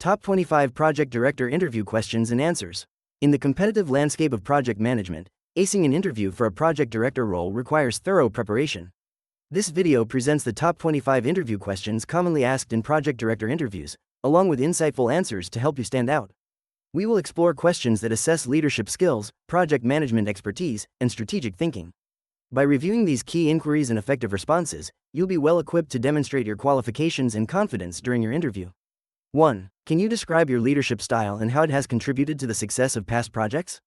Top 25 Project Director Interview Questions and Answers. In the competitive landscape of project management, acing an interview for a project director role requires thorough preparation. This video presents the top 25 interview questions commonly asked in project director interviews, along with insightful answers to help you stand out. We will explore questions that assess leadership skills, project management expertise, and strategic thinking. By reviewing these key inquiries and effective responses, you'll be well equipped to demonstrate your qualifications and confidence during your interview. 1. Can you describe your leadership style and how it has contributed to the success of past projects?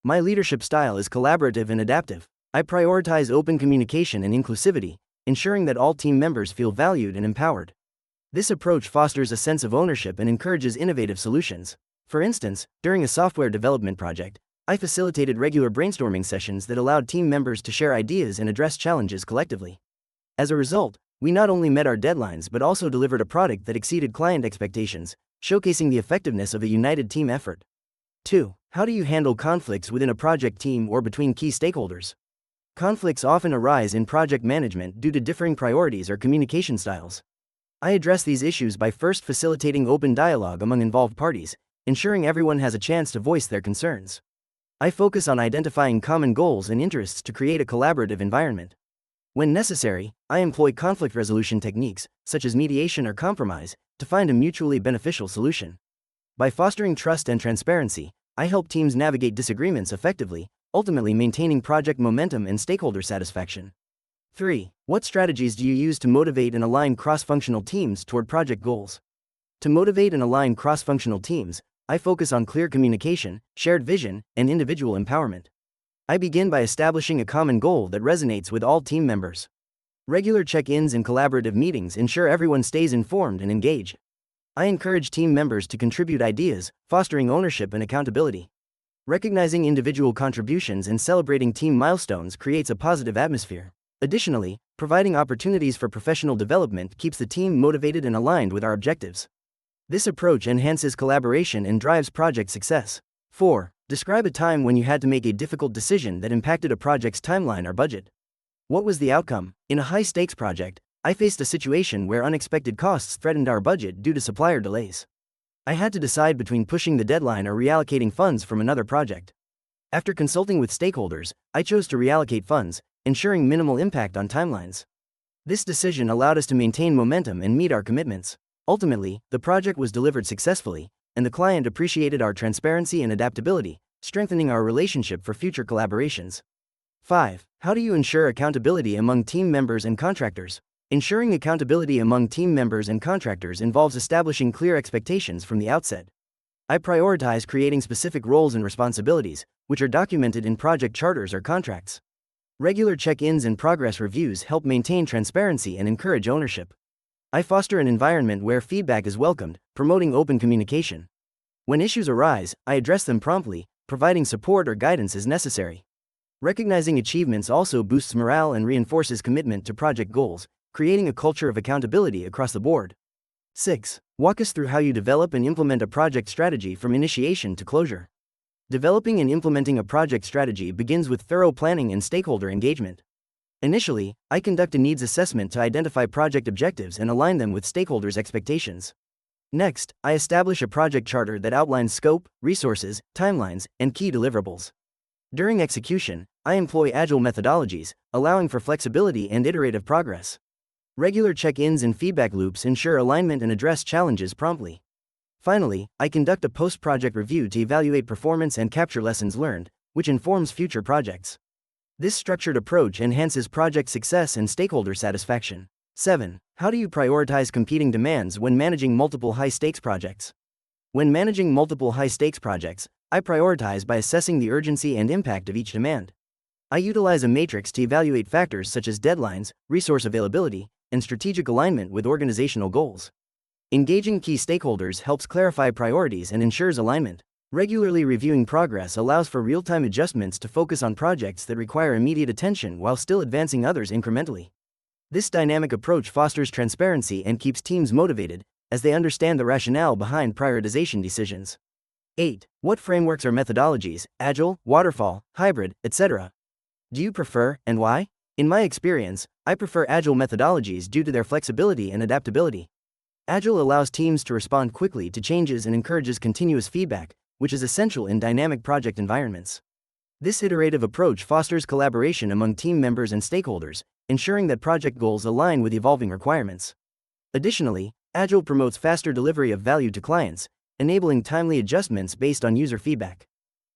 My leadership style is collaborative and adaptive. I prioritize open communication and inclusivity, ensuring that all team members feel valued and empowered. This approach fosters a sense of ownership and encourages innovative solutions. For instance, during a software development project, I facilitated regular brainstorming sessions that allowed team members to share ideas and address challenges collectively. As a result, we not only met our deadlines but also delivered a product that exceeded client expectations, showcasing the effectiveness of a united team effort. 2. How do you handle conflicts within a project team or between key stakeholders? Conflicts often arise in project management due to differing priorities or communication styles. I address these issues by first facilitating open dialogue among involved parties, ensuring everyone has a chance to voice their concerns. I focus on identifying common goals and interests to create a collaborative environment. When necessary, I employ conflict resolution techniques, such as mediation or compromise, to find a mutually beneficial solution. By fostering trust and transparency, I help teams navigate disagreements effectively, ultimately maintaining project momentum and stakeholder satisfaction. 3. What strategies do you use to motivate and align cross-functional teams toward project goals? To motivate and align cross-functional teams, I focus on clear communication, shared vision, and individual empowerment. I begin by establishing a common goal that resonates with all team members. Regular check-ins and collaborative meetings ensure everyone stays informed and engaged. I encourage team members to contribute ideas, fostering ownership and accountability. Recognizing individual contributions and celebrating team milestones creates a positive atmosphere. Additionally, providing opportunities for professional development keeps the team motivated and aligned with our objectives. This approach enhances collaboration and drives project success. 4. Describe a time when you had to make a difficult decision that impacted a project's timeline or budget. What was the outcome? In a high-stakes project, I faced a situation where unexpected costs threatened our budget due to supplier delays. I had to decide between pushing the deadline or reallocating funds from another project. After consulting with stakeholders, I chose to reallocate funds, ensuring minimal impact on timelines. This decision allowed us to maintain momentum and meet our commitments. Ultimately, the project was delivered successfully, and the client appreciated our transparency and adaptability, strengthening our relationship for future collaborations. 5. How do you ensure accountability among team members and contractors? Ensuring accountability among team members and contractors involves establishing clear expectations from the outset. I prioritize creating specific roles and responsibilities, which are documented in project charters or contracts. Regular check-ins and progress reviews help maintain transparency and encourage ownership. I foster an environment where feedback is welcomed, promoting open communication. When issues arise, I address them promptly, providing support or guidance as necessary. Recognizing achievements also boosts morale and reinforces commitment to project goals, creating a culture of accountability across the board. 6. Walk us through how you develop and implement a project strategy from initiation to closure. Developing and implementing a project strategy begins with thorough planning and stakeholder engagement. Initially, I conduct a needs assessment to identify project objectives and align them with stakeholders' expectations. Next, I establish a project charter that outlines scope, resources, timelines, and key deliverables. During execution, I employ agile methodologies, allowing for flexibility and iterative progress. Regular check-ins and feedback loops ensure alignment and address challenges promptly. Finally, I conduct a post-project review to evaluate performance and capture lessons learned, which informs future projects. This structured approach enhances project success and stakeholder satisfaction. 7. How do you prioritize competing demands when managing multiple high-stakes projects? When managing multiple high-stakes projects, I prioritize by assessing the urgency and impact of each demand. I utilize a matrix to evaluate factors such as deadlines, resource availability, and strategic alignment with organizational goals. Engaging key stakeholders helps clarify priorities and ensures alignment. Regularly reviewing progress allows for real-time adjustments to focus on projects that require immediate attention while still advancing others incrementally. This dynamic approach fosters transparency and keeps teams motivated, as they understand the rationale behind prioritization decisions. 8. What frameworks or methodologies, agile, waterfall, hybrid, etc., do you prefer, and why? In my experience, I prefer agile methodologies due to their flexibility and adaptability. Agile allows teams to respond quickly to changes and encourages continuous feedback, which is essential in dynamic project environments. This iterative approach fosters collaboration among team members and stakeholders, ensuring that project goals align with evolving requirements. Additionally, Agile promotes faster delivery of value to clients, enabling timely adjustments based on user feedback.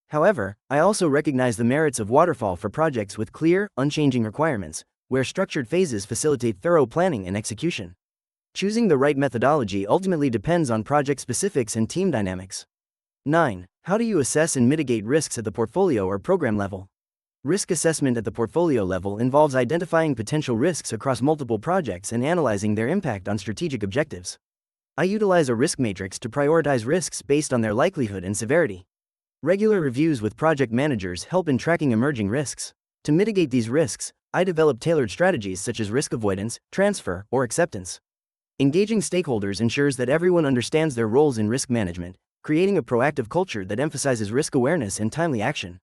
However, I also recognize the merits of waterfall for projects with clear, unchanging requirements, where structured phases facilitate thorough planning and execution. Choosing the right methodology ultimately depends on project specifics and team dynamics. 9. How do you assess and mitigate risks at the portfolio or program level? Risk assessment at the portfolio level involves identifying potential risks across multiple projects and analyzing their impact on strategic objectives. I utilize a risk matrix to prioritize risks based on their likelihood and severity. Regular reviews with project managers help in tracking emerging risks. To mitigate these risks, I develop tailored strategies such as risk avoidance, transfer, or acceptance. Engaging stakeholders ensures that everyone understands their roles in risk management, creating a proactive culture that emphasizes risk awareness and timely action.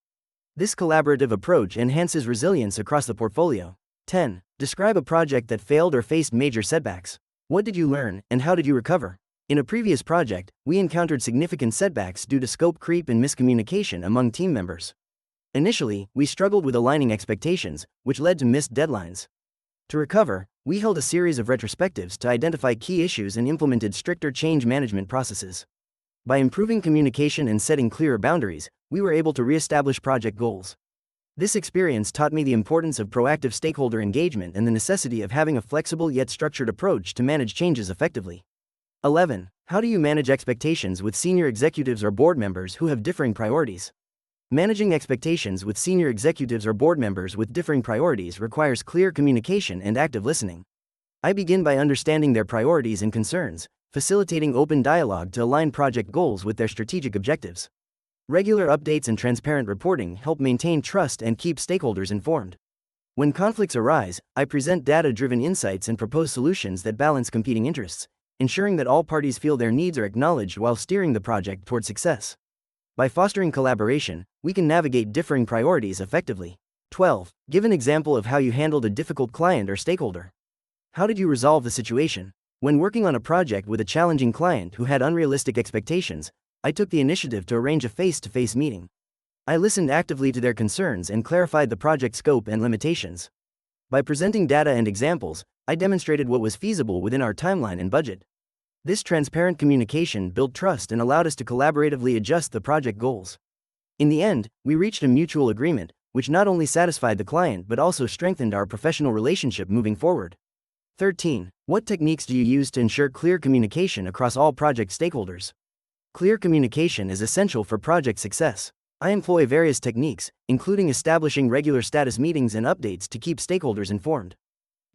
This collaborative approach enhances resilience across the portfolio. 10. Describe a project that failed or faced major setbacks. What did you learn, and how did you recover? In a previous project, we encountered significant setbacks due to scope creep and miscommunication among team members. Initially, we struggled with aligning expectations, which led to missed deadlines. To recover, we held a series of retrospectives to identify key issues and implemented stricter change management processes. By improving communication and setting clearer boundaries, we were able to re-establish project goals. This experience taught me the importance of proactive stakeholder engagement and the necessity of having a flexible yet structured approach to manage changes effectively. 11. How do you manage expectations with senior executives or board members who have differing priorities? Managing expectations with senior executives or board members with differing priorities requires clear communication and active listening. I begin by understanding their priorities and concerns, facilitating open dialogue to align project goals with their strategic objectives. Regular updates and transparent reporting help maintain trust and keep stakeholders informed. When conflicts arise, I present data-driven insights and propose solutions that balance competing interests, ensuring that all parties feel their needs are acknowledged while steering the project toward success. By fostering collaboration, we can navigate differing priorities effectively. 12. Give an example of how you handled a difficult client or stakeholder. How did you resolve the situation? When working on a project with a challenging client who had unrealistic expectations, I took the initiative to arrange a face-to-face meeting. I listened actively to their concerns and clarified the project scope and limitations. By presenting data and examples, I demonstrated what was feasible within our timeline and budget. This transparent communication built trust and allowed us to collaboratively adjust the project goals. In the end, we reached a mutual agreement, which not only satisfied the client but also strengthened our professional relationship moving forward. 13. What techniques do you use to ensure clear communication across all project stakeholders? Clear communication is essential for project success. I employ various techniques, including establishing regular status meetings and updates to keep stakeholders informed.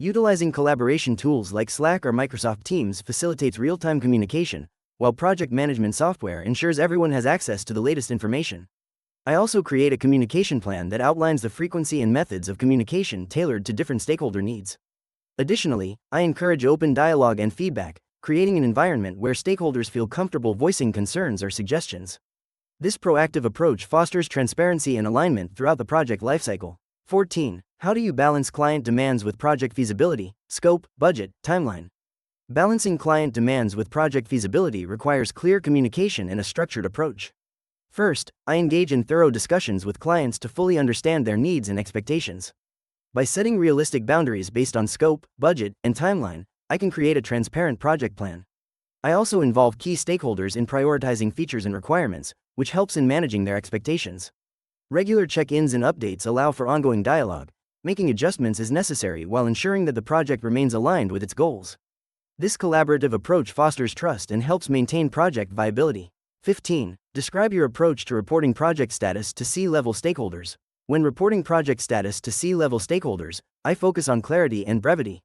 Utilizing collaboration tools like Slack or Microsoft Teams facilitates real-time communication, while project management software ensures everyone has access to the latest information. I also create a communication plan that outlines the frequency and methods of communication tailored to different stakeholder needs. Additionally, I encourage open dialogue and feedback, creating an environment where stakeholders feel comfortable voicing concerns or suggestions. This proactive approach fosters transparency and alignment throughout the project lifecycle. 14. How do you balance client demands with project feasibility, scope, budget, timeline? Balancing client demands with project feasibility requires clear communication and a structured approach. First, I engage in thorough discussions with clients to fully understand their needs and expectations. By setting realistic boundaries based on scope, budget, and timeline, I can create a transparent project plan. I also involve key stakeholders in prioritizing features and requirements, which helps in managing their expectations. Regular check-ins and updates allow for ongoing dialogue, making adjustments as necessary while ensuring that the project remains aligned with its goals. This collaborative approach fosters trust and helps maintain project viability. 15. Describe your approach to reporting project status to C-level stakeholders. When reporting project status to C-level stakeholders, I focus on clarity and brevity.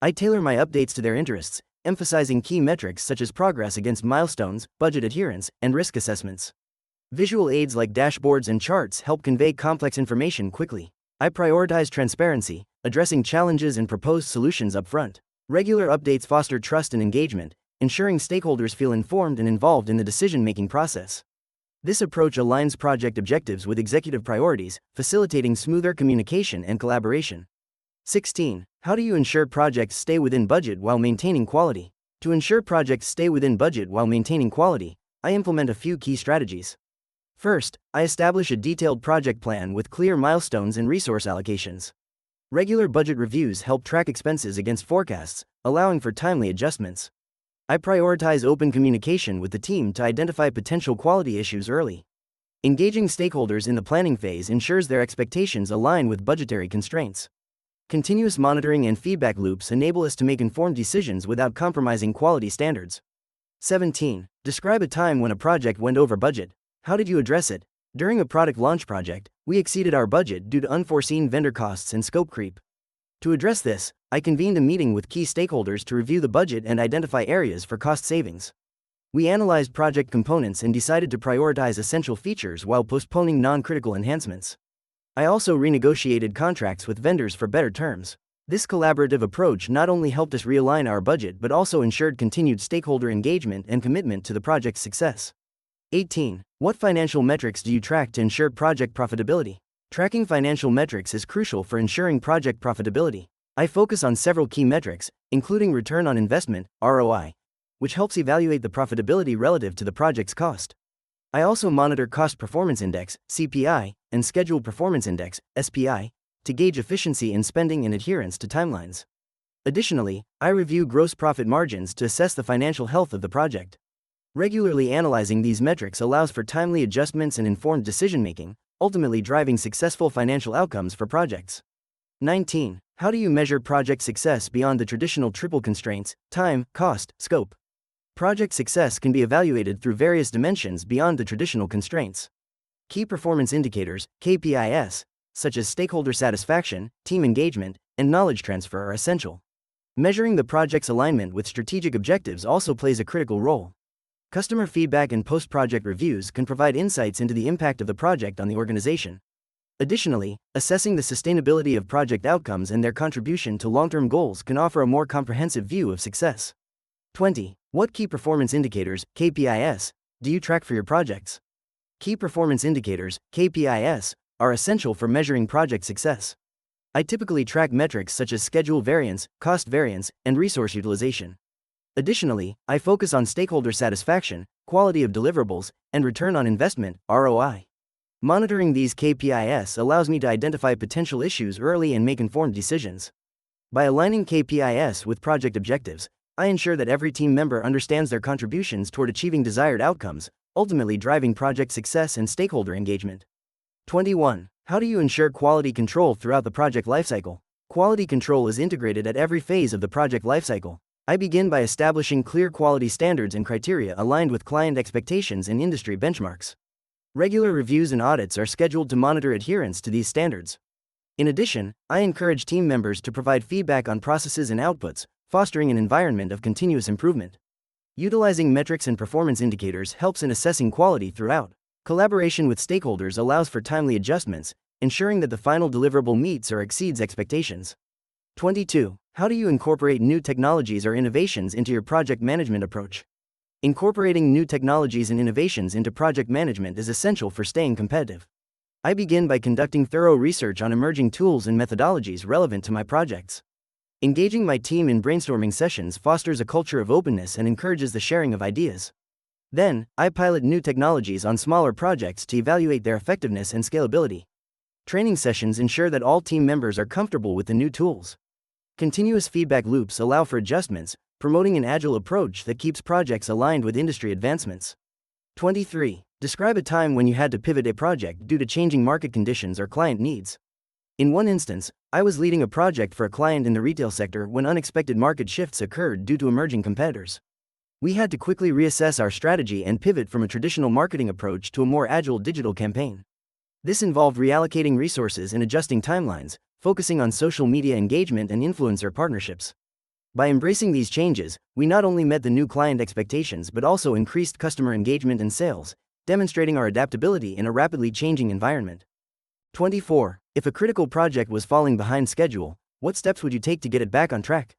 I tailor my updates to their interests, emphasizing key metrics such as progress against milestones, budget adherence, and risk assessments. Visual aids like dashboards and charts help convey complex information quickly. I prioritize transparency, addressing challenges and proposed solutions upfront. Regular updates foster trust and engagement, ensuring stakeholders feel informed and involved in the decision-making process. This approach aligns project objectives with executive priorities, facilitating smoother communication and collaboration. 16. How do you ensure projects stay within budget while maintaining quality? To ensure projects stay within budget while maintaining quality, I implement a few key strategies. First, I establish a detailed project plan with clear milestones and resource allocations. Regular budget reviews help track expenses against forecasts, allowing for timely adjustments. I prioritize open communication with the team to identify potential quality issues early. Engaging stakeholders in the planning phase ensures their expectations align with budgetary constraints. Continuous monitoring and feedback loops enable us to make informed decisions without compromising quality standards. 17. Describe a time when a project went over budget. How did you address it? During a product launch project, we exceeded our budget due to unforeseen vendor costs and scope creep. To address this, I convened a meeting with key stakeholders to review the budget and identify areas for cost savings. We analyzed project components and decided to prioritize essential features while postponing non-critical enhancements. I also renegotiated contracts with vendors for better terms. This collaborative approach not only helped us realign our budget but also ensured continued stakeholder engagement and commitment to the project's success. 18. What financial metrics do you track to ensure project profitability? Tracking financial metrics is crucial for ensuring project profitability. I focus on several key metrics, including return on investment, ROI, which helps evaluate the profitability relative to the project's cost. I also monitor Cost Performance Index, CPI, and Schedule Performance Index, SPI, to gauge efficiency in spending and adherence to timelines. Additionally, I review gross profit margins to assess the financial health of the project. Regularly analyzing these metrics allows for timely adjustments and informed decision-making, ultimately driving successful financial outcomes for projects. 19. How do you measure project success beyond the traditional triple constraints: time, cost, scope? Project success can be evaluated through various dimensions beyond the traditional constraints. Key performance indicators, KPIs, such as stakeholder satisfaction, team engagement, and knowledge transfer are essential. Measuring the project's alignment with strategic objectives also plays a critical role. Customer feedback and post-project reviews can provide insights into the impact of the project on the organization. Additionally, assessing the sustainability of project outcomes and their contribution to long-term goals can offer a more comprehensive view of success. 20. What key performance indicators, KPIs, do you track for your projects? Key performance indicators, KPIs, are essential for measuring project success. I typically track metrics such as schedule variance, cost variance, and resource utilization. Additionally, I focus on stakeholder satisfaction, quality of deliverables, and return on investment, ROI. Monitoring these KPIs allows me to identify potential issues early and make informed decisions. By aligning KPIs with project objectives, I ensure that every team member understands their contributions toward achieving desired outcomes, ultimately driving project success and stakeholder engagement. 21. How do you ensure quality control throughout the project lifecycle? Quality control is integrated at every phase of the project lifecycle. I begin by establishing clear quality standards and criteria aligned with client expectations and industry benchmarks. Regular reviews and audits are scheduled to monitor adherence to these standards. In addition, I encourage team members to provide feedback on processes and outputs, fostering an environment of continuous improvement. Utilizing metrics and performance indicators helps in assessing quality throughout. Collaboration with stakeholders allows for timely adjustments, ensuring that the final deliverable meets or exceeds expectations. 22. How do you incorporate new technologies or innovations into your project management approach? Incorporating new technologies and innovations into project management is essential for staying competitive. I begin by conducting thorough research on emerging tools and methodologies relevant to my projects. Engaging my team in brainstorming sessions fosters a culture of openness and encourages the sharing of ideas. Then, I pilot new technologies on smaller projects to evaluate their effectiveness and scalability. Training sessions ensure that all team members are comfortable with the new tools. Continuous feedback loops allow for adjustments, promoting an agile approach that keeps projects aligned with industry advancements. 23. Describe a time when you had to pivot a project due to changing market conditions or client needs. In one instance, I was leading a project for a client in the retail sector when unexpected market shifts occurred due to emerging competitors. We had to quickly reassess our strategy and pivot from a traditional marketing approach to a more agile digital campaign. This involved reallocating resources and adjusting timelines, focusing on social media engagement and influencer partnerships. By embracing these changes, we not only met the new client expectations but also increased customer engagement and sales, demonstrating our adaptability in a rapidly changing environment. 24. If a critical project was falling behind schedule, what steps would you take to get it back on track?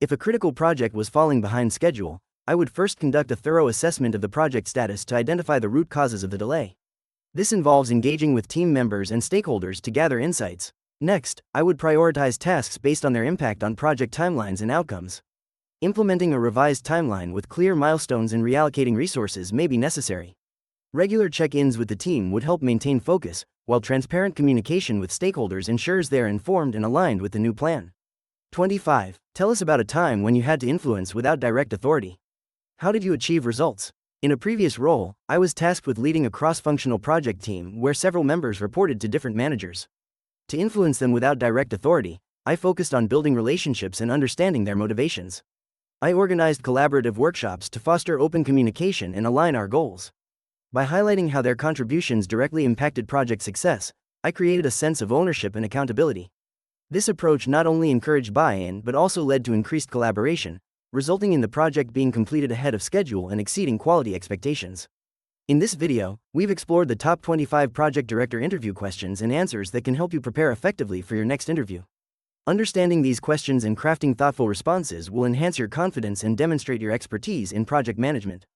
If a critical project was falling behind schedule, I would first conduct a thorough assessment of the project status to identify the root causes of the delay. This involves engaging with team members and stakeholders to gather insights. Next, I would prioritize tasks based on their impact on project timelines and outcomes. Implementing a revised timeline with clear milestones and reallocating resources may be necessary. Regular check-ins with the team would help maintain focus, while transparent communication with stakeholders ensures they are informed and aligned with the new plan. 25. Tell us about a time when you had to influence without direct authority. How did you achieve results? In a previous role, I was tasked with leading a cross-functional project team where several members reported to different managers. To influence them without direct authority, I focused on building relationships and understanding their motivations. I organized collaborative workshops to foster open communication and align our goals. By highlighting how their contributions directly impacted project success, I created a sense of ownership and accountability. This approach not only encouraged buy-in but also led to increased collaboration, resulting in the project being completed ahead of schedule and exceeding quality expectations. In this video, we've explored the top 25 project director interview questions and answers that can help you prepare effectively for your next interview. Understanding these questions and crafting thoughtful responses will enhance your confidence and demonstrate your expertise in project management.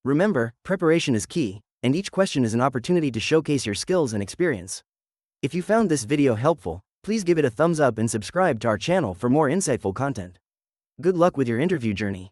Remember, preparation is key, and each question is an opportunity to showcase your skills and experience. If you found this video helpful, please give it a thumbs up and subscribe to our channel for more insightful content. Good luck with your interview journey.